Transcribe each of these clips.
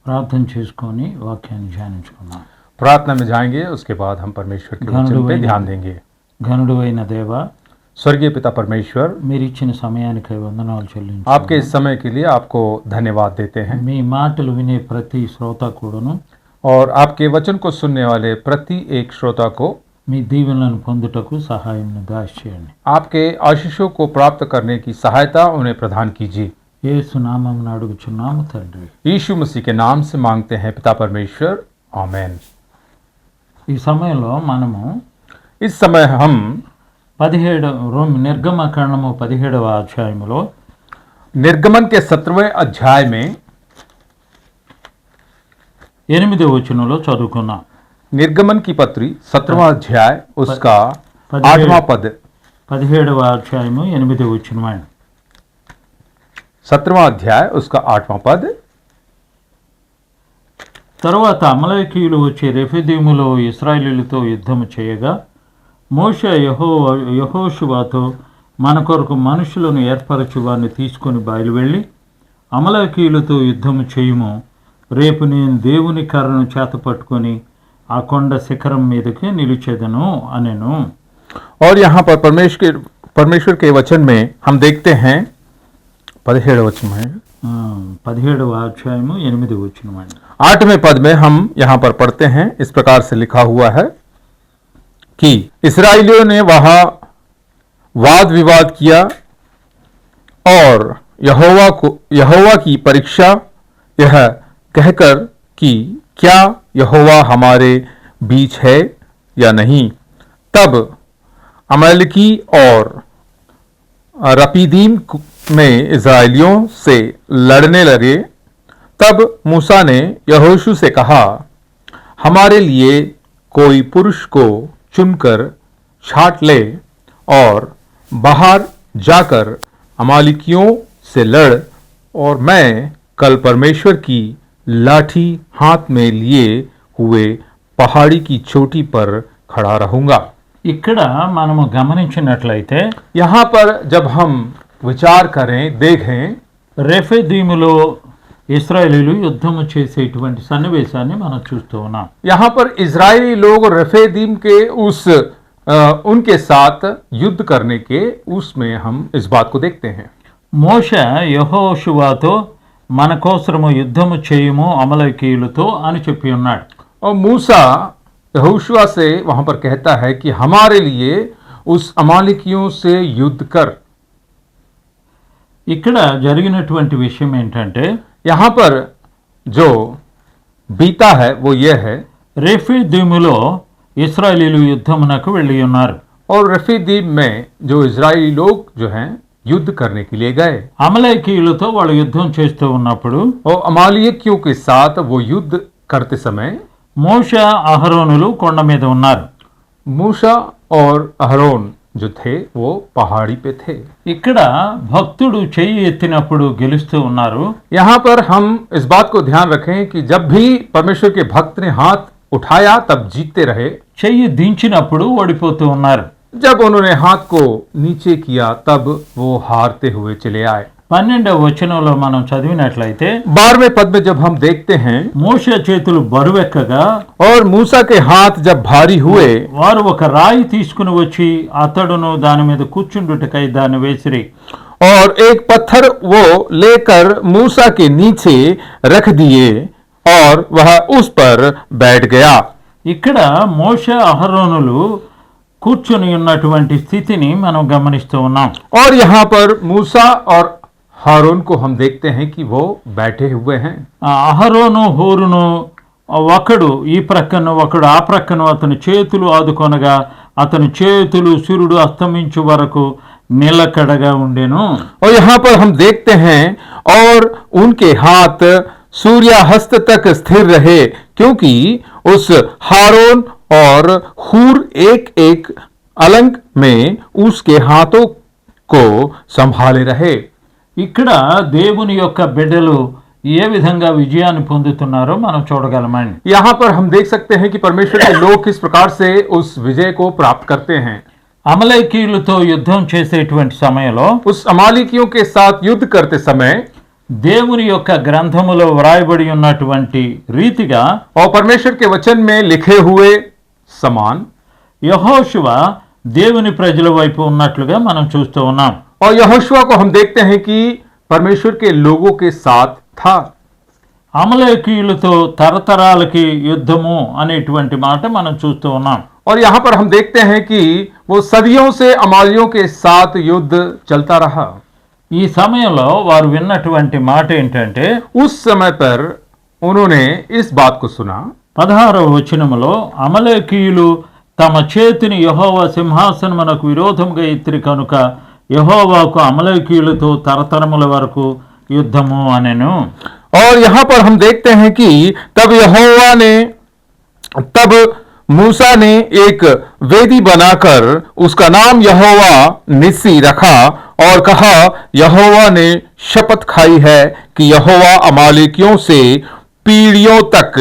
ప్రార్థన చేసుకొని వాక్యాన్ని ధ్యానించుకుందాం. प्रार्थना में जाएंगे, उसके बाद हम परमेश्वर के वचन पे ध्यान देंगे। ఘనుడైన దేవ, स्वर्गीय पिता परमेश्वर, మీరు ఇచ్చిన సమయానికై వందనాలు చెల్లించు. आपके इस समय के लिए आपको धन्यवाद देते हैं మీ మాటలు వినే ప్రతి శ్రోత కూడాను और आपके वचन को सुनने वाले प्रति एक श्रोता को మీ దీవెనలను పొందుటకు సహాయం దయచేయండి. आपके आशीषों को प्राप्त करने की सहायता उन्हें प्रदान कीजिए। యేసు నామమున అడుగుచున్నాము తండ్రి. यीशु मसीह के नाम से मांगते हैं पिता परमेश्वर, आमेन। ఈ సమయంలో మనము इस समय हम 17 నిర్గమకాండము 17వ అధ్యాయములో निर्गमन के 17वें अध्याय में 8వ వచనంలో చదువుకున్నాం. निर्गमन की पत्री 17वां अध्याय उसका 8वां पद। 17వ అధ్యాయము 8వ వచనం. 17वां अध्याय उसका 8वां पद। తరువాత అమలేకీయులు వచ్చి రెఫీదీములో ఇశ్రాయేలీయులతో యుద్ధము చేయగా మోషే యెహోషువతో మన కొరకు మనుషులను ఏర్పరచి వారిని తీసుకొని బయలువెళ్ళి అమలేకీయులతో యుద్ధము చేయుము, రేపు నేను దేవుని కర్రను చేత పట్టుకొని ఆ కొండ శిఖరం మీదకి నిలిచెదను అనెను. और यहाँ पर परमेश्वर के वचन में हम देखते हैं 17वें वचन में 17వ అధ్యాయము 8వ వచనం అండి. 8वें पद में हम यहाँ पर पढ़ते हैं, इस प्रकार से लिखा हुआ है कि इस्राएलियों ने वहां वाद विवाद किया और यहोवा की परीक्षा यह कहकर कि क्या यहोवा हमारे बीच है या नहीं। तब अमलेकी और रपीदीम में इस्राएलियों से लड़ने लगे। तब मूसा ने यहोशू से कहा, हमारे लिए कोई पुरुष को चुनकर छांट ले और बाहर जाकर अमालिकियों से लड़, और मैं कल परमेश्वर की लाठी हाथ में लिए हुए पहाड़ी की चोटी पर खड़ा रहूंगा। ఇక్కడ మనము గమనించినట్లయితే यहाँ पर जब हम विचार करें, देखें, రెఫీదీములో ఇశ్రాయేలీయులు యుద్ధము చేసేటువంటి సన్నివేశాన్ని మనం చూస్తూ ఉన్నాం. यहाँ पर इजरायली लोग रफेदीम के उनके साथ युद्ध करने के उसमें हम इस बात को देखते हैं। మోషే యెహోషువతో మన కోసము యుద్ధము చేయుము అమలేకీయులతో అని చెప్పి ఉన్నాడు. और मूसा यहोशुआ से वहां पर कहता है कि हमारे लिए उस अमालिकियों से युद्ध कर। ఇక్కడ జరిగినటువంటి విషయం ఏంటంటే यहाँ पर जो बीता है वो ये है, రెఫీదీములో ఇశ్రాయేలీయులు యుద్ధమునకు వెళ్ళి ఉన్నారు. और रफीदीम में जो इजरायली लोग जो हैं युद्ध करने के लिए गए, అమలేకీయులతో వాళ్ళు యుద్ధం చేస్తూ ఉన్నప్పుడు और अमालिकियों के साथ वो युद्ध करते समय మోషే అహరోనులు కొండ మీద ఉన్నారు. मूसा और अहरोन जो थे वो पहाड़ी पे थे। ఇక్కడ భక్తుడు చెయ్యి ఎత్తినప్పుడు గెలుస్తూ ఉన్నారు. यहाँ पर हम इस बात को ध्यान रखें कि जब भी परमेश्वर के भक्त ने हाथ उठाया तब जीतते रहे, చెయ్యి దించినప్పుడు ఓడిపోతూ ఉన్నారు. जब उन्होंने हाथ को नीचे किया तब वो हारते हुए चले आए। 12వ వచనంలో మనం చదివినట్లయితే 12वें पद में जब हम देखते हैं, మోషే చేతులు బరువెక్కగా और मूसा के हाथ जब भारी हुए, వారు ఒక రాయి తీసుకుని వచ్చి అతడును దాని మీద కూర్చుండుటకై దాన్ని వేసిరి. और एक पत्थर वो लेकर मूसा के नीचे रख दिए और वह उस पर बैठ गया। ఇక్కడ మోషే అహరోనులు కూర్చుని ఉన్నటువంటి స్థితిని మనం గమనిస్తూ ఉన్నాం. और यहाँ पर मूसा और हारून को हम देखते हैं कि वो बैठे हुए हैं। అహరోను హోరును ఒకడు ఈ ప్రక్కన ఒకడు ఆ ప్రక్కన అతని చేతులు ఆదుకొనగా అతని చేతులు సూర్యుడు అస్తమించు వరకు నిలకడగా ఉండెను. और यहाँ पर हम देखते हैं और उनके हाथ सूर्यास्त तक स्थिर रहे, क्योंकि उस हारून और हूर एक एक अलंग में उसके हाथों को संभाले रहे। ఇక్కడ దేవుని యొక్క బిడ్డలు ఏ విధంగా విజయాన్ని పొందుతున్నారో మనం చూడగలమండి. यहाँ पर हम देख सकते हैं कि परमेश्वर के लोग किस प्रकार से उस विजय को प्राप्त करते हैं। అమలేకీయులతో యుద్ధం చేసేటువంటి సమయంలో उस अमालिकियों के साथ युद्ध करते समय దేవుని యొక్క గ్రంథములో వ్రాయబడి ఉన్నటువంటి రీతిగా और परमेश्वर के वचन में लिखे हुए समान యెహోషువ దేవుని ప్రజల వైపు ఉన్నట్లుగా మనం చూస్తూ ఉన్నాం. और यहोशुआ को हम देखते हैं कि परमेश्वर के लोगों के साथ था. అమలేకీయులతో తరతరాలకి యుద్ధము అనేటువంటి మాట మనం చూస్తూ ఉన్నాం. और यहाँ पर हम देखते हैं कि वो सदियों से अमालियों के साथ युद्ध चलता रहा. ఈ సమయంలో వారు విన్నటువంటి మాట ఏంటంటే उस समय पर उन्होंने इस बात को सुना 16వ వచనములో అమలేకీయులు తమ చేతిని యెహోవా సింహాసనమునకు విరోధముగా ఎత్తిరి కనుక యెహోవాకు అమలేకీయులతో తరతరముల వరకు యుద్ధము అనెను. और यहाँ पर हम देखते हैं कि तब मूसा ने एक वेदी बनाकर उसका नाम यहोवा निस्सी रखा और कहा यहोवा ने शपथ खाई है कि यहोवा अमालेकियों से पीढ़ियों तक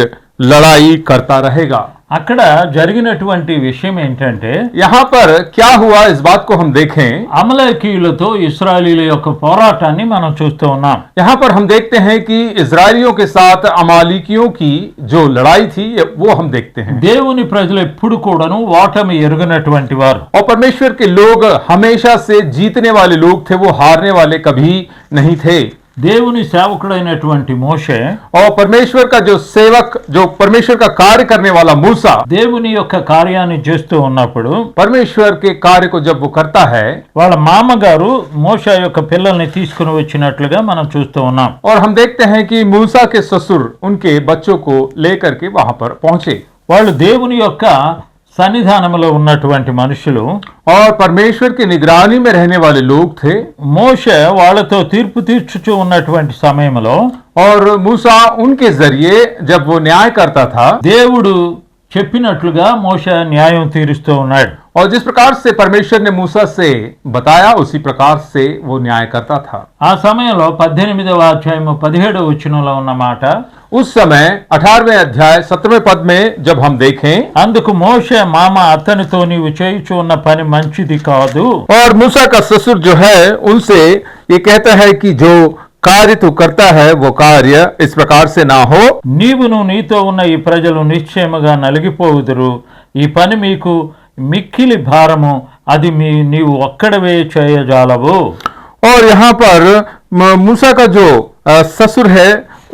लड़ाई करता रहेगा. అక్కడ జరిగినటువంటి విషయం ఏంటంటే यहाँ पर क्या हुआ इस बात को हम देखें. అమలేకీయులతో ఇశ్రాయేలీల యొక్క పోరాటాన్ని మనం చూస్తూ ఉన్నాం. यहाँ पर हम देखते हैं कि इजरायलियों के साथ अमालिकियों की जो लड़ाई थी वो हम देखते हैं. దేవుని ప్రజలు ఎప్పుడు కూడాను ఓటమి ఎరుగనటువంటి వారు. और परमेश्वर के लोग हमेशा से जीतने वाले लोग थे, वो हारने वाले कभी नहीं थे. దేవుని సేవకుడైనటువంటి మోషే और परमेश्वर का जो सेवक, जो परमेश्वर का कार्य करने वाला मूसा, దేవుని యొక్క కార్యాన్ని చేస్తూ ఉన్నప్పుడు परमेश्वर के कार्य को जब वो करता है వాళ్ళ మామగారు మోషే యొక్క పిల్లల్ని తీసుకుని వచ్చినట్లుగా మనం చూస్తూ ఉన్నాం. और हम देखते हैं कि मूसा के ससुर उनके बच्चों को लेकर के वहां पर पहुंचे. వాళ్ళు దేవుని యొక్క సన్నిధానంలో ఉన్నటువంటి మనుషులు. और परमेश्वर की निगरानी में रहने वाले लोग थे. మోషే వాళ్ళతో తీర్పు తీర్చుచూ ఉన్నటువంటి సమయంలో और मूसा उनके जरिए जब वो न्याय करता था, దేవుడు చెప్పినట్లుగా మోషే న్యాయం తీరుస్తూ ఉన్నాడు. और जिस प्रकार से परमेश्वर ने मूसा से बताया उसी प्रकार से वो न्याय करता था. ఆ సమయంలో 18వ అధ్యాయము 17వ వచనంలో ఉన్న మాట, उस समय 18वें अध्याय 17वें पद में जब हम देखें, అందుకు మోషే మామ అతనితో నీవు చేయుచు ఉన్న పని మంచిది కాదు. और मूसा का ससुर जो है उनसे ये कहता है कि जो कार्य तू करता है वो कार्य इस प्रकार से ना हो. నీవును నీతో ఉన్న ఈ ప్రజలు నిశ్చయముగా నలిగిపోవుదురు. ఈ పని మీకు మిక్కిలి భారము, అది నీవు ఒక్కడవే చేయజాలవు. और यहाँ पर मूसा का जो ससुर है,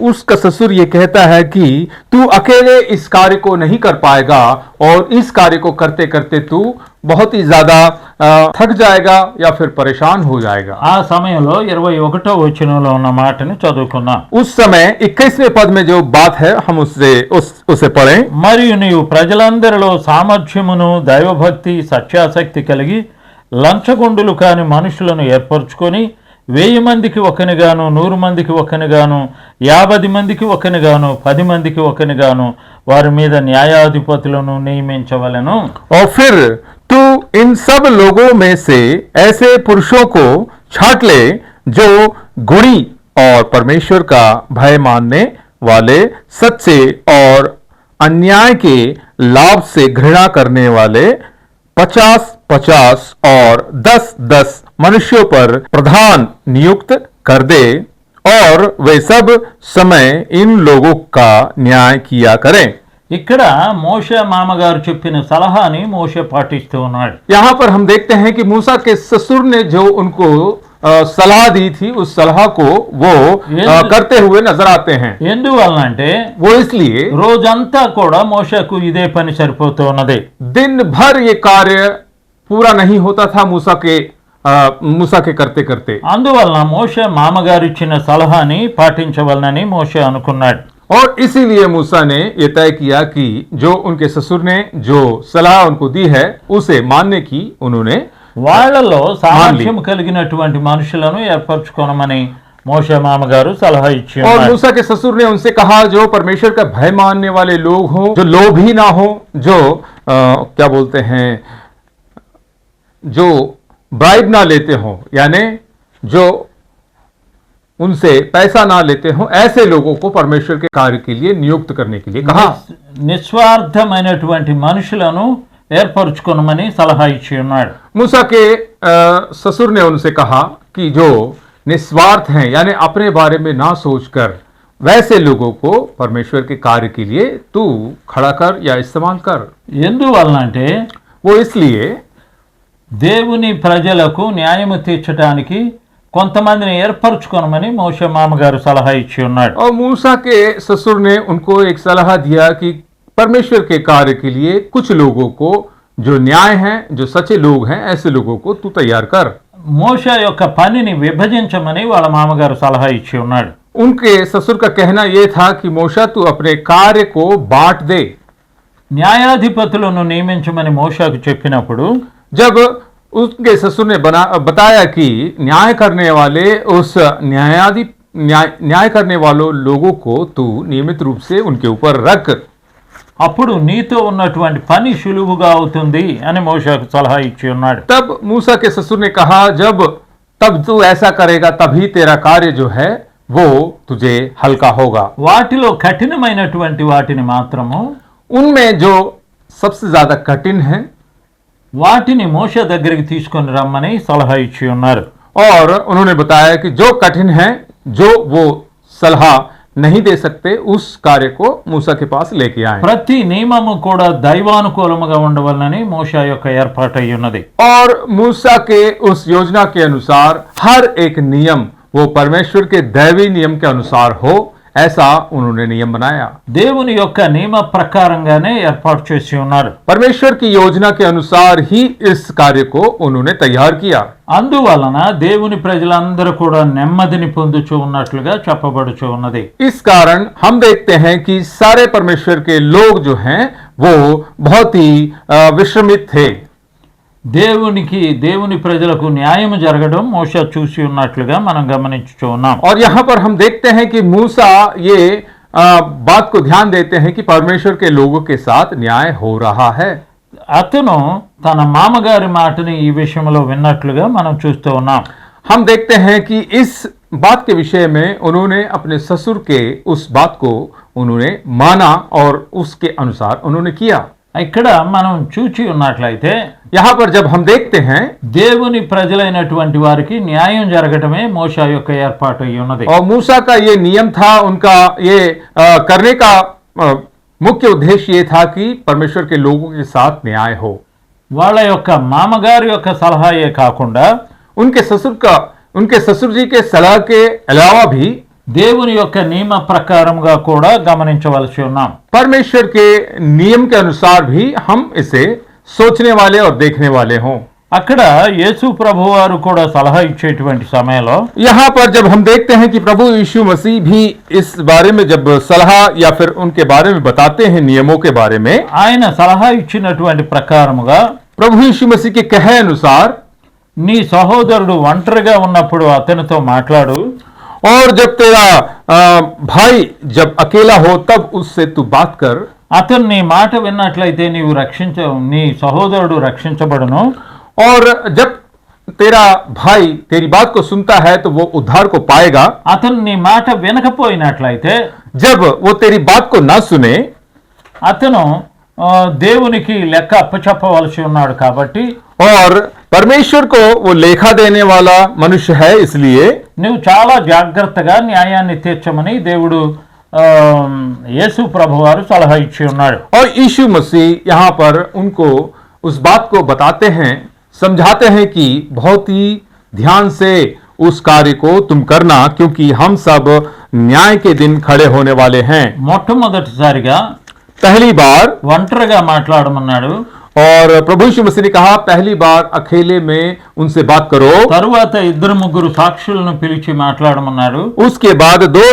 उसका ससुर ये कहता है कि तू अकेले इस कार्य को नहीं कर पाएगा और इस कार्य को करते करते तू बहुत ही ज्यादा थक जाएगा या फिर परेशान हो जाएगा. ఆ సమయంలో 21వ వచనంలో ఉన్న మాటను చదువుకున్నాం. उस समय 21वें पद में जो बात है हम उसे पढ़ें. మరియు నీవు ప్రజలందరిలో సామర్థ్యమును దైవభక్తి సత్యాసక్తి కలిగి లంచగొండులు కాని మనుషులను ఏర్పరచుకొని 1000 మందికి ఒకనిగాను 100 మందికి ఒకనిగాను 50 మందికి ఒకనిగాను 10 మందికి ఒకనిగాను వారి మీద న్యాయాధిపతులను నియమించవలెను. और फिर तू इन सब लोगों में से ऐसे पुरुषों को छांट ले जो गुणी और परमेश्वर का भय मानने वाले, सच्चे और अन्याय के लाभ से घृणा करने वाले 50-50 और 10-10 मनुष्यों पर प्रधान नियुक्त कर दे और वे सब समय इन लोगों का न्याय किया करें. ఇక్కడ మోషే మామగారు చెప్పిన సలహాని మోషే పాటిస్తూ ఉన్నాడు. यहाँ पर हम देखते हैं कि मूसा के ससुर ने जो उनको सलाह दी थी उस सलाह को वो करते हुए नजर आते हैं. ఎందువలనంటే वो इसलिए రోజంతా కూడా మోషేకు ఇదే పని సరిపోతూ ఉన్నది. दिन भर ये कार्य पूरा नहीं होता था मूसा के करते करते. అందువలన మోషే మామగారు ఇచ్చిన సలహాని పాటించవలనని మోషే అనుకున్నాడు. और इसीलिए मूसा ने यह तय किया कि जो उनके ससुर ने जो सलाह उनको दी है उसे मानने की उन्होंने వాళ్ళలో సామర్థ్యం కలిగినటువంటి మనుషులను ఏర్పరచుకోనమని మోషే మామగారు సలహా ఇచ్చి और ఉన్నారు. मूसा के ससुर ने उनसे कहा जो परमेश्वर का भय मानने वाले लोग हों, जो लोभी ना हो, जो क्या बोलते हैं, जो ब्राइब ना लेते हों, यानी जो उनसे पैसा ना लेते हों, ऐसे लोगों को परमेश्वर के कार्य के लिए नियुक्त करने के लिए कहा. నిస్వార్థమైనటువంటి మనుషులను ఏర్పరచుకోనమని సలహా ఇచ్చి ఉన్నాడు. मूसा के ससुर ने उनसे कहा कि जो निस्वार्थ हैं, यानी अपने बारे में ना सोचकर वैसे लोगों को परमेश्वर के कार्य के लिए तू खड़ा कर या इस्तेमाल कर। ఎందువలన అంటే वो इसलिए దేవుని ప్రజలకు న్యాయము తీర్చడానికి కొంతమందిని ఏర్పరచుకోనమని మోషే మామగారు సలహా ఇచ్చి ఉన్నాడు. और मूसा के ससुर ने उनको एक सलाह दिया कि परमेश्वर के कार्य के लिए कुछ लोगों को, जो न्याय हैं, जो सच्चे लोग हैं, ऐसे लोगों को तू तैयार कर। మోషే యొక్క పనిని విభజించమని వాళ్ళ మామగారు సలహా ఇచ్చి ఉన్నాడు. उनके ससुर का कहना यह था कि मूसा तू अपने कार्य को बांट दे। న్యాయాధిపతులను నియమించమని మోషేకు చెప్పినప్పుడు जब उनके ससुर ने बताया कि न्याय करने वाले उस न्याय करने वालों लोगों को तू नियमित रूप से उनके ऊपर रख, అప్పుడు నీతో ఉన్నటువంటి పని సులువుగా అవుతుంది అని మోషేకు సలహా ఇచ్చి ఉన్నాడు. तब मूसा के ससुर ने कहा तब तू ऐसा करेगा तभी तेरा कार्य जो है वो तुझे हल्का होगा। వాటిలో కఠినమైనటువంటి వాటిని మాత్రము, उनमें जो सबसे ज्यादा कठिन है వాటిని మోషే దగ్గరికి తీసుకొని రమ్మని సలహా ఇచ్చి ఉన్నారు. और उन्होंने बताया कि जो कठिन है, जो वो सलाह नहीं दे सकते, उस कार्य को मूसा के पास लेके आए। ప్రతి నియమము కూడా దైవానుకూలముగా ఉండవాలని మోషే యొక్క ఏర్పాటు అయి ఉన్నది. और मूसा के उस योजना के अनुसार हर एक नियम वो परमेश्वर के दैवी नियम के अनुसार हो, ऐसा उन्होंने नियम बनाया। దేవుని యొక్క నియమ ప్రకారంగానే ఏర్పాటు చేసి ఉన్నారు. परमेश्वर की योजना के अनुसार ही इस कार्य को उन्होंने तैयार किया। అందువలన దేవుని ప్రజలందరూ కూడా నెమ్మదిని పొందుచూ ఉన్నట్లుగా చెప్పబడుచూ ఉన్నది. इस कारण हम देखते हैं कि सारे परमेश्वर के लोग जो हैं वो बहुत ही विश्रमित थे। దేవుని ప్రజలకు న్యాయం జరగడం మోషే చూసి ఉన్నట్లుగా మనం గమనించుచూ ఉన్నాం. और यहाँ पर हम देखते हैं कि मूसा ये बात को ध्यान देते हैं कि परमेश्वर के लोगों के साथ न्याय हो रहा है। అతను తన మామగారి మాటని ఈ విషయంలో విన్నట్లుగా మనం చూస్తూ ఉన్నాం. हम देखते हैं कि इस बात के विषय में उन्होंने अपने ससुर के उस बात को उन्होंने माना और उसके अनुसार उन्होंने किया। ఇక్కడ మనం చూచి ఉన్నట్లయితే यहाँ पर जब हम देखते हैं దేవుని ప్రజలైనటువంటి వారికి న్యాయం జరగటమే మోషే యొక్క ఏర్పాటు అయి ఉన్నది. और मूसा का ये नियम था, उनका ये करने का मुख्य उद्देश्य ये था कि परमेश्वर के लोगों के साथ न्याय हो। వాళ్ళ యొక్క మామగారి యొక్క సలహాయే కాకుండా उनके ससुर जी के सलाह के अलावा भी దేవుని యొక్క నియమ ప్రకారంగా కూడా గమనించవలసి ఉన్నాం. परमेश्वर के नियम के अनुसार भी हम इसे सोचने वाले और देखने वाले हों। అక్కడ యేసు ప్రభువారు కూడా సలహా ఇచ్చేటువంటి సమయంలో यहाँ पर जब हम देखते हैं कि प्रभु यीशु मसीह भी इस बारे में जब सलाह या फिर उनके बारे में बताते हैं नियमों के बारे में, ఆయన సలహా ఇచ్చినటువంటి ప్రకారముగా प्रभु यीशु मसीह के कहे अनुसार నీ సహోదరుడు ఒంటరిగా ఉన్నప్పుడు అతనితో మాట్లాడు, और जब तेरा भाई जब अकेला हो तब उससे तू बात कर, అతను నీ మాట విన్నట్లయితే నీ సహోదరుడు రక్షించబడును. और जब तेरा भाई तेरी बात को सुनता है तो वो उद्धार को पाएगा। అతను నీ మాట వినకపోయినట్లయితే, जब वो तेरी बात को ना सुने, అతను దేవునికి లెక్క అప్పచెప్పవలసి ఉన్నాడు. కాబట్టి और परमेश्वर को वो लेखा देने वाला मनुष्य है, इसलिए నువ్వు చాలా జాగ్రత్తగా న్యాయాన్ని తీర్చమని దేవుడు యేసు ప్రభువారు సలహా ఇచ్చి ఉన్నాడు. और यीशु मसीह यहाँ पर उनको उस बात को बताते हैं, समझाते हैं कि बहुत ही ध्यान से उस कार्य को तुम करना, क्योंकि हम सब न्याय के दिन खड़े होने वाले हैं। మొట్టమొదటిసారిగా पहली बार ఒంటరిగా మాట్లాడమన్నాడు. और प्रभु यीशु मसीह ने कहा पहली बार अकेले में उनसे बात करो। తరువాత ఇద్దరు ముగ్గురు సాక్షులను పిలిచి మాట్లాడమన్నాడు. उसके बाद दो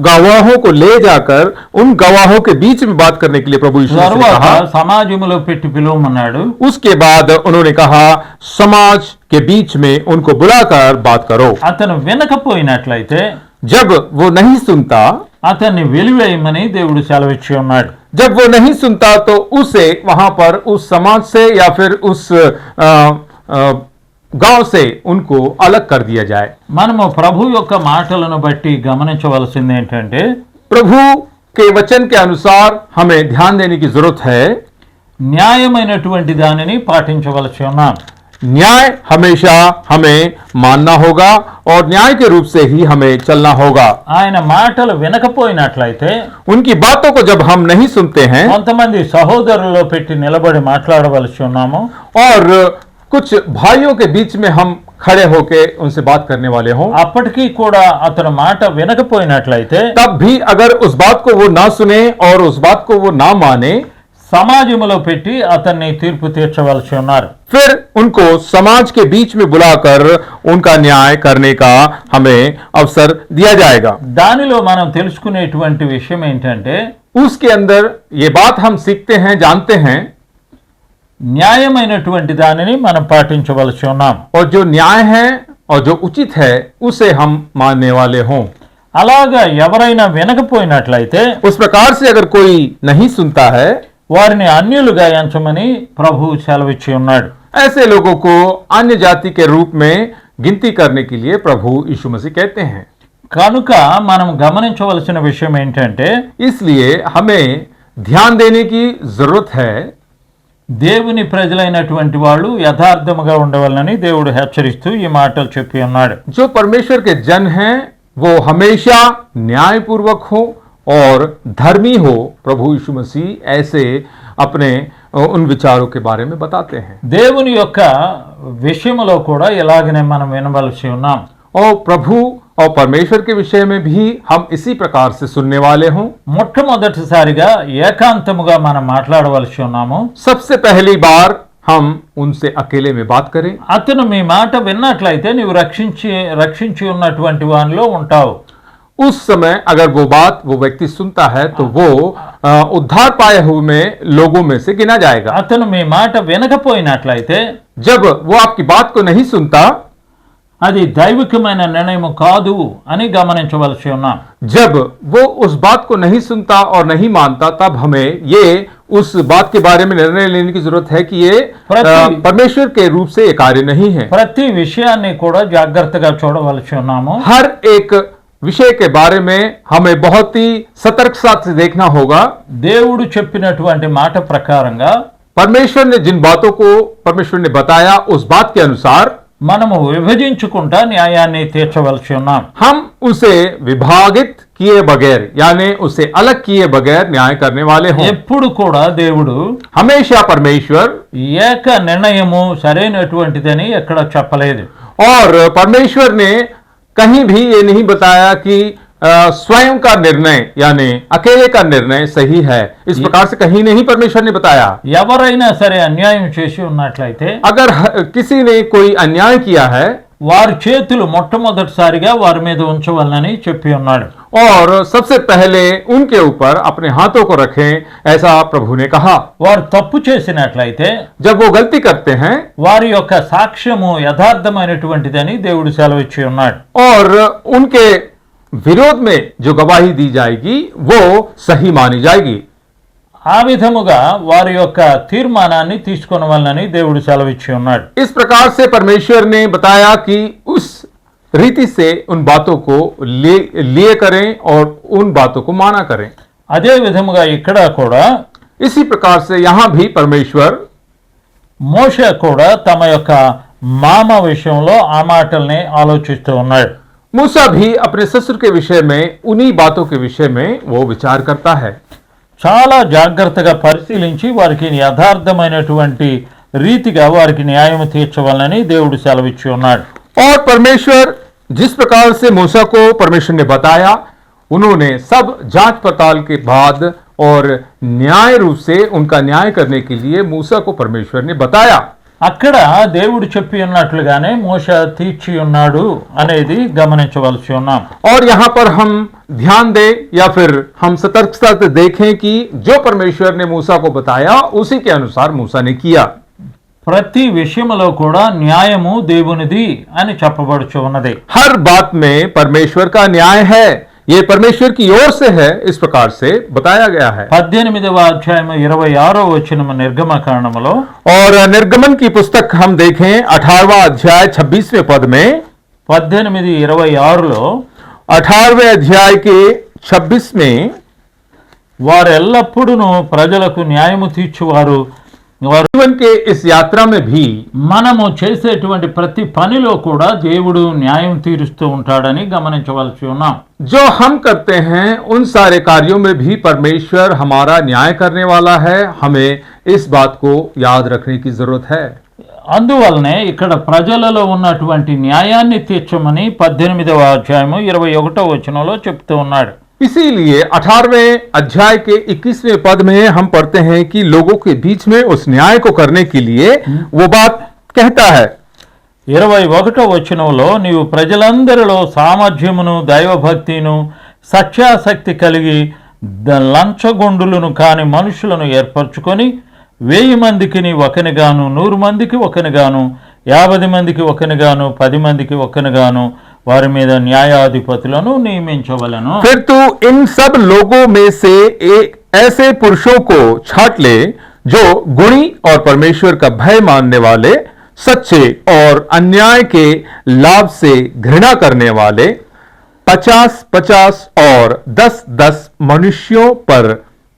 गवाहों को ले जाकर उन गवाहों के बीच में बात करने के लिए प्रभु यीशु मसीह ने తరువాత कहा। సమాజంలో పెట్టి పిలువమన్నాడు. उसके बाद उन्होंने कहा समाज के बीच में उनको बुलाकर बात करो। అతను వినకపోయినట్లయితే जब वो नहीं सुनता, అతన్ని వెలివేయమని దేవుడు సెలవిచ్చి ఉన్నాడు. जब वो नहीं सुनता तो उसे वहां पर उस समाज से या फिर उस गांव से उनको अलग कर दिया जाए। మనము ప్రభు యొక్క మాటలను బట్టి గమనించవలసింది ఏంటంటే, प्रभु के वचन के अनुसार हमें ध्यान देने की जरूरत है। న్యాయమైనటువంటి దానిని పాటించవలసి ఉన్నాం. न्याय हमेशा हमें मानना होगा और न्याय के रूप से ही हमें चलना होगा। ఆయన మాటలు వినకపోయినట్లయితే उनकी बातों को जब हम नहीं सुनते हैं కొంతమంది సహోదరుల్లో పెట్టి నిలబడి మాట్లాడవలసి ఉన్నాము, और कुछ भाइयों के बीच में हम खड़े होके उनसे बात करने वाले हों, అప్పటికీ కూడా అతను మాట వినకపోయినట్లయితే तब भी अगर उस बात को वो ना सुने और उस बात को वो ना माने, సమాజంలో పెట్టి అతన్ని తీర్పు తీర్చవలసి ఉన్నారు। फिर उनको समाज के बीच में बुलाकर उनका न्याय करने का हमें अवसर दिया जाएगा। దానిలో మనం తెలుసుకునేటువంటి విషయం ఏంటంటే उसके अंदर ये बात हम सीखते हैं, जानते हैं, న్యాయమైనటువంటి దానిని మనం పాటించవలసి ఉన్నాం। और जो न्याय है और जो उचित है उसे हम मानने वाले हों। అలాగా ఎవరైనా వినకపోయినట్లయితే उस प्रकार से अगर कोई नहीं सुनता है, వారిని అన్యులుగా ఎంచమని ప్రభువు సెలవిచ్చి ఉన్నాడు। ऐसे लोगों को अन्य जाति के रूप में गिनती करने के लिए प्रभु यीशु मसीह कहते हैं। కనుక మనం గమనించవలసిన విషయం ఏంటంటే इसलिए हमें ध्यान देने की जरूरत है, దేవుని ప్రజలైనటువంటి వాళ్ళు యథార్థముగా ఉండవాలని దేవుడు హెచ్చరిస్తూ ఈ మాటలు చెప్పి ఉన్నాడు। जो परमेश्वर के जन हैं वो हमेशा न्यायपूर्वक हो और धर्मी हो। प्रभु यीशु मसीह ऐसे अपने उन विचारों के बारे में बताते हैं। దేవుని యొక్క విషయంలో కూడా ఇలాగనే మనం వినవలసి ఉన్నాం। और प्रभु और परमेश्वर के विषय में भी हम इसी प्रकार से सुनने वाले हों। మొట్టమొదటిసారిగా ఏకాంతముగా మనం మాట్లాడవలసి ఉన్నాము। सबसे पहली बार हम उनसे अकेले में बात करें। అతను మీ మాట విన్నట్లయితే నీవు రక్షించి ఉన్నటువంటి వానిలో ఉంటావు। उस समय अगर वो बात वो व्यक्ति सुनता है तो वो उद्धार पाए हुए लोगों में से गिना जाएगा। అతను మీ మాట వినకపోయినట్లయితే जब वो आपकी बात को नहीं सुनता, అది దైవికమైన నిర్ణయం కాదు అని గమనించవలసి ఉన్నాం। जब वो उस बात को नहीं सुनता और नहीं मानता, तब हमें ये उस बात के बारे में निर्णय लेने की जरूरत है कि ये परमेश्वर के रूप से ये कार्य नहीं है। ప్రతి విషయాన్ని కూడా జాగ్రత్తగా చూడవలసి ఉన్నాము। हर एक विषय के बारे में हमें बहुत ही सतर्कता से देखना होगा। దేవుడు చెప్పినటువంటి మాట ప్రకారంగా परमेश्वर ने जिन बातों को परमेश्वर ने बताया, उस बात के अनुसार మనము విభజించుకుంటా న్యాయాన్ని తీర్చవలసి ఉన్నాం। हम उसे विभागित किए बगैर यानी उसे अलग किए बगैर न्याय करने वाले हों। ఎప్పుడు కూడా దేవుడు हमेशा परमेश्वर ఏక నిర్ణయము సరైనటువంటిదని ఎక్కడ చెప్పలేదు। और परमेश्वर ने कहीं भी ये नहीं बताया कि स्वयं का निर्णय यानी अकेले का निर्णय सही है। इस प्रकार से कहीं नहीं परमेश्वर ने बताया। ఎవరైనా సరే అన్యాయం చేసి ఉన్నట్లయితే अगर किसी ने कोई अन्याय किया है, వారి చేతులు మొట్టమొదటిసారిగా వారి మీద ఉంచవలనని చెప్పి ఉన్నాడు। और सबसे पहले उनके ऊपर अपने हाथों को रखें, ऐसा प्रभु ने कहा। వారు తప్పు చేసినట్లయితే जब वो गलती करते हैं వారి యొక్క సాక్ష్యము యథార్థమైనటువంటిదని దేవుడు సెలవిచ్చి ఉన్నాడు। और उनके विरोध में जो गवाही दी जाएगी वो सही मानी जाएगी। ఆ విధముగా వారి యొక్క తీర్మానాన్ని తీసుకొనవలనని దేవుడు సెలవిచ్చి ఉన్నాడు। इस प्रकार से परमेश्वर ने बताया कि उस रीति से उन बातों को लिए करें और उन बातों को माना करें। అదే విధముగా ఇక్కడ కూడా इसी प्रकार से यहां भी परमेश्वर మోషే కూడా తమ యొక్క మామ విషయంలో ఆ మాటల్ని ఆలోచిస్తూ ఉన్నాడు। मूसा भी अपने ससुर के विषय में उन्हीं बातों के विषय में वो विचार करता है। చాలా జాగ్రత్తగా పరిశీలించి వారికి యథార్థమైనటువంటి రీతిగా వారికి న్యాయం తీర్చవాలని దేవుడు సెలవిచ్చి ఉన్నాడు। और परमेश्वर जिस प्रकार से मूसा को परमेश्वर ने बताया, उन्होंने सब जांच पड़ताल के बाद और न्याय रूप से उनका न्याय करने के लिए मूसा को परमेश्वर ने बताया। అక్కడ దేవుడు చెప్పి ఉన్నట్లుగానే మోషే తీర్చి ఉన్నాడు అనేది గమనించవలసి ఉన్నాం। और यहाँ पर हम ध्यान दें या फिर हम सतर्कता से देखें कि जो परमेश्वर ने मूसा को बताया उसी के अनुसार मूसा ने किया। ప్రతి విషయంలో కూడా న్యాయము దేవునిది అని చెప్పబడుచు ఉన్నది। हर बात में परमेश्वर का न्याय है, ये परमेश्वर की ओर से है, इस प्रकार से बताया गया है। 18వ అధ్యాయము 26వ వచనము నిర్గమకాండములో और निर्गमन की पुस्तक हम देखें 18वां अध्याय 26वें पद में, 18:26లో 18वें अध्याय के 26 में వారెల్లప్పుడూ ప్రజలకు న్యాయము తీర్చువారు వారు जीवन के इस यात्रा में भी మనము చేసేటువంటి ప్రతి పనిలో కూడా దేవుడు న్యాయం తీరుస్తూ ఉంటాడని గమనించవలసి ఉన్నాం. जो हम करते हैं उन सारे कार्यों में भी परमेश्वर हमारा न्याय करने वाला है. हमें इस बात को याद रखने की जरूरत है. అందువల్లనే ఇక్కడ ప్రజలలో ఉన్నటువంటి న్యాయాన్ని తీర్చమని 18వ అధ్యాయము 21వ వచనంలో చెప్తూ ఉన్నాడు. इसीलिए 18वें अध्याय के 21वें पद में हम पढ़ते हैं कि लोगों के बीच में उस न्याय को करने के लिए वो बात कहता है. 21వ వచనంలో నీవు ప్రజలందరిలో సామర్థ్యమును దైవభక్తిను సత్యాసక్తి కలిగి లంచగొండులను కాని మనుషులను ఏర్పరచుకొని 1000 మందికి ఒకనిగాను 100 మందికి ఒకనిగాను 50 మందికి ఒకనిగాను 10 మందికి ఒకనిగాను వారి మీద న్యాయాధిపతులను నియమించవలెను. फिर तू इन सब लोगों में से एक ऐसे पुरुषों को छांट ले जो गुणी और परमेश्वर का भय मानने वाले, सच्चे और अन्याय के लाभ से घृणा करने वाले 50-50 और 10-10 मनुष्यों पर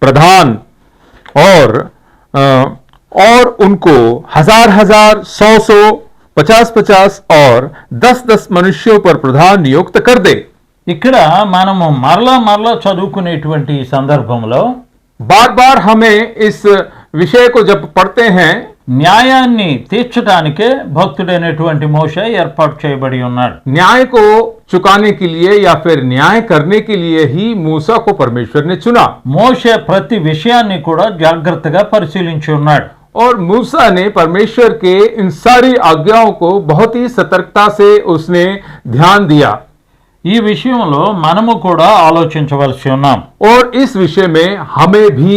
प्रधान और उनको 1000-1000, 100-100, 50-50 और 10-10 मनुष्यों पर प्रधान नियुक्त कर दे. ఇక్కడ మనము మరలా చదువుకునేటువంటి ఈ సందర్భంలో बार बार हमें इस विषय को जब पढ़ते हैं, న్యాయాన్ని తీర్చడానికే భక్తుడైనటువంటి మోషే ఏర్పాటు చేయబడి ఉన్నాడు. न्याय को चुकाने के लिए या फिर न्याय करने के लिए ही मूसा को परमेश्वर ने चुना. మోషే ప్రతి విషయాన్ని కూడా జాగ్రత్తగా పరిశీలించి ఉన్నాడు. और मूसा ने परमेश्वर के इन सारी आज्ञाओं को बहुत ही सतर्कता से उसने ध्यान दिया. ఈ విషయంలో మనము కూడా ఆలోచించవలసి ఉన్నాం. और इस विषय में हमें भी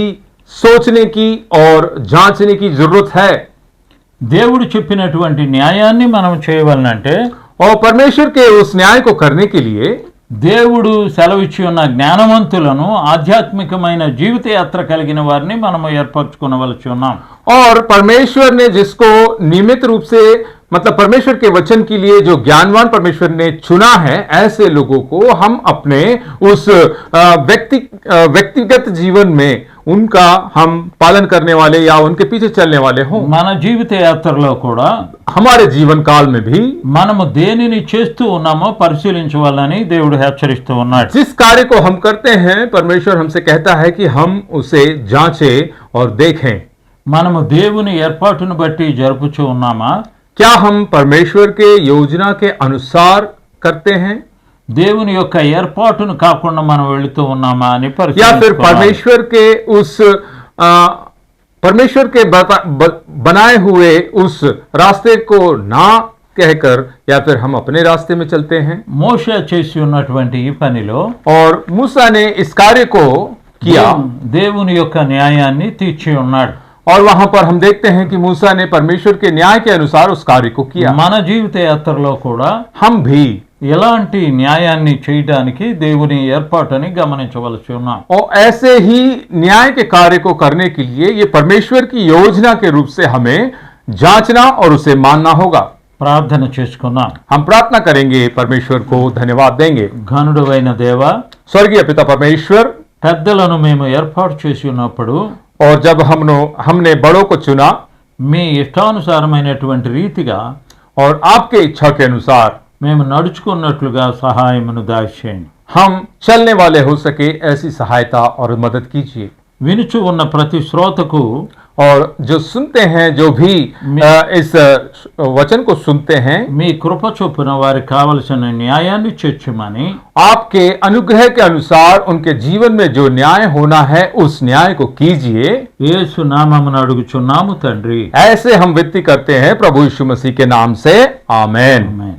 सोचने की और जांचने की जरूरत है. దేవుడు చెప్పినటువంటి న్యాయాన్ని మనం చేయవలనంటే और परमेश्वर के उस न्याय को करने के लिए దేవుడు సెలవిచ్చి ఉన్న జ్ఞానవంతులను ఆధ్యాత్మికమైన జీవిత యాత్ర కలిగిన వారిని మనము ఏర్పరచుకోవలసి ఉన్నాం. और परमेश्वर ने जिसको नियमित रूप से मतलब परमेश्वर के वचन के लिए जो ज्ञानवान परमेश्वर ने चुना है, ऐसे लोगों को हम अपने उस व्यक्तिगत जीवन में उनका हम पालन करने वाले या उनके पीछे चलने वाले हों. మన జీవిత యాత్రలో కూడా हमारे जीवन काल में भी మనము దేనిని చేస్తూ ఉన్నామో పరిశీలించవాలని దేవుడు హెచ్చరిస్తూ ఉన్నాడు. जिस कार्य को हम करते हैं, परमेश्वर हमसे कहता है कि हम उसे जांचें और देखें. మనము దేవుని ఏర్పాటును బట్టి జరుపుచూ ఉన్నామా? क्या हम परमेश्वर के योजना के अनुसार करते हैं దేవుని యొక్క ఏర్పాటును కాకుండా మనం వెళుతూ ఉన్నామా అని या फिर పరిశీలించుకోవాలి. परमेश्वर के उस परमेश्वर के बनाए हुए उस रास्ते को ना कहकर या फिर हम अपने रास्ते में चलते हैं. మోషే చేసి ఉన్నటువంటి ఈ పనిలో और मूसा ने इस कार्य को किया దేవుని యొక్క న్యాయాన్ని తీర్చి ఉన్నాడు. और वहां पर हम देखते हैं कि मूसा ने परमेश्वर के न्याय के अनुसार उस कार्य को किया. మన జీవిత యాత్రలో కూడా हम भी ఎలాంటి న్యాయాన్ని చేయడానికి దేవుని ఏర్పాటుని గమనించవలసి ఉన్నాం. और ऐसे ही न्याय के कार्य को करने के लिए ये परमेश्वर की योजना के रूप से हमें जांचना और उसे मानना होगा. ప్రార్థన చేసుకున్నాం. हम प्रार्थना करेंगे, परमेश्वर को धन्यवाद देंगे. ఘనుడైన దేవా, स्वर्गीय पिता परमेश्वर, పెద్దలను మేము ఏర్పాటు చేసి ఉన్నప్పుడు और जब हमने बड़ों को चुना మీ ఇష్టానుసారమైనటువంటి రీతిగా और आपके इच्छा के अनुसार మేము నడుచుకున్నట్లుగా సహాయమును దయచేయండి. हम चलने वाले हो सके, ऐसी सहायता और मदद कीजिए. వినుచు ఉన్న ప్రతి శ్రోతకు और जो सुनते हैं, जो भी इस वचन को सुनते हैं, మీ కృప చొప్పున వారికి కావలసిన న్యాయాన్ని చేర్చమని आपके अनुग्रह के अनुसार उनके जीवन में जो न्याय होना है उस न्याय को कीजिए. యేసు నామమున అడుగుచున్నాము తండ్రి. ऐसे हम विनती करते हैं प्रभु यीशु मसीह के नाम से, आमेन. ఆమేన్.